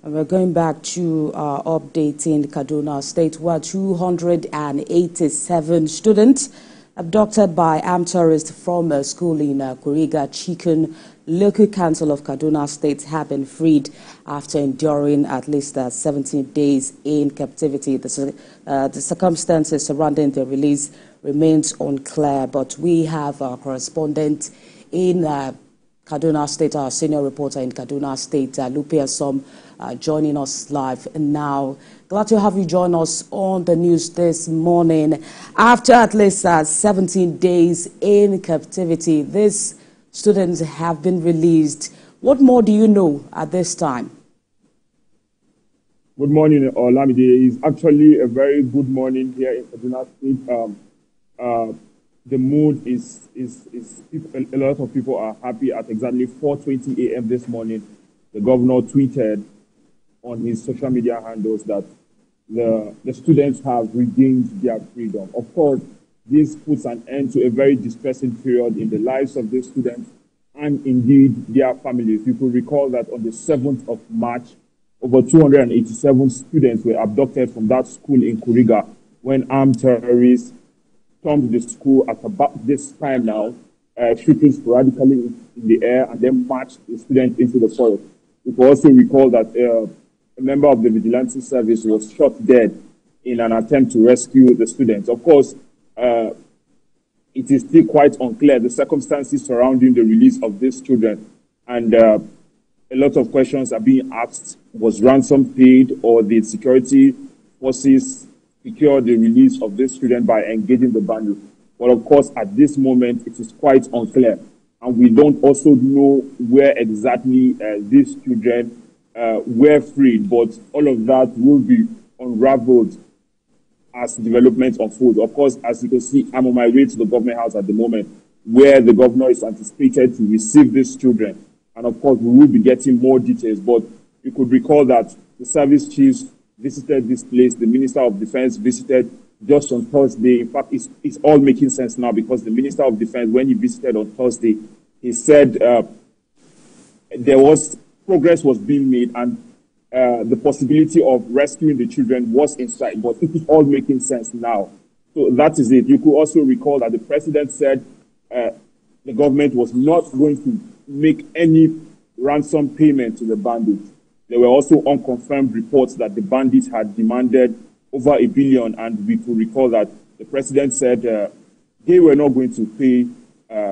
And we're going back to updating Kaduna State, where 287 students abducted by armed terrorists from a school in Kuriga, Chikun Local Council of Kaduna State have been freed after enduring at least 17 days in captivity. The circumstances surrounding the release remains unclear, but we have our correspondent in Kaduna State, our senior reporter in Kaduna State, Uba Sani, joining us live now. Glad to have you join us on the news this morning. After at least 17 days in captivity, these students have been released. What more do you know at this time? Good morning, Olamide. It's actually a very good morning here in Kaduna State. The mood is a lot of people are happy. At exactly 4:20 a.m. this morning, the governor tweeted on his social media handles that the students have regained their freedom. Of course, this puts an end to a very distressing period in the lives of these students and indeed their families. You could recall that on the 7th of March, over 287 students were abducted from that school in Kuriga when armed terrorists stormed the school at about this time now, shooting sporadically in the air and then marched the students into the forest. You could also recall that a member of the vigilante service was shot dead in an attempt to rescue the students. Of course, it is still quite unclear the circumstances surrounding the release of these children, and a lot of questions are being asked. Was ransom paid, or did security forces secure the release of this student by engaging the bandits? But of course, at this moment, it is quite unclear, and we don't also know where exactly these children were freed, but all of that will be unraveled as developments unfold. Of course, as you can see, I'm on my way to the government house at the moment, where the governor is anticipated to receive these children. And of course, we will be getting more details, but you could recall that the service chiefs visited this place, the Minister of Defense visited just on Thursday. In fact, it's all making sense now, because the Minister of Defense, when he visited on Thursday, he said progress was being made, and the possibility of rescuing the children was in sight, but it is all making sense now. So that is it. You could also recall that the president said the government was not going to make any ransom payment to the bandits. There were also unconfirmed reports that the bandits had demanded over $1 billion, and we could recall that the president said they were not going to pay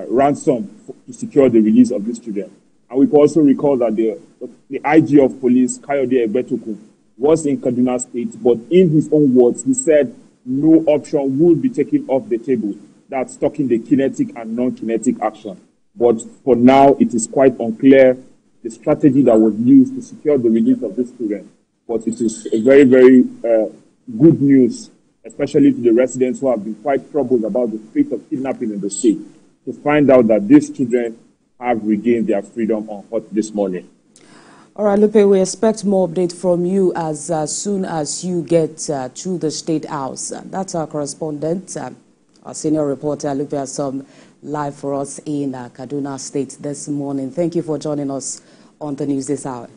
ransom to secure the release of these children. And we could also recall that the IG of police, Kayode Egbetoku, was in Kaduna State, but in his own words, he said no option would be taken off the table. That's stopping the kinetic and non-kinetic action. But for now, it is quite unclear the strategy that was used to secure the release of these children. But it is a very, very good news, especially to the residents who have been quite troubled about the rate of kidnapping in the state, to find out that these children have regained their freedom on hot this morning. All right, Lupe, we expect more update from you as soon as you get to the State House. That's our correspondent, our senior reporter, Uba Sani, live for us in Kaduna State this morning. Thank you for joining us on the news this hour.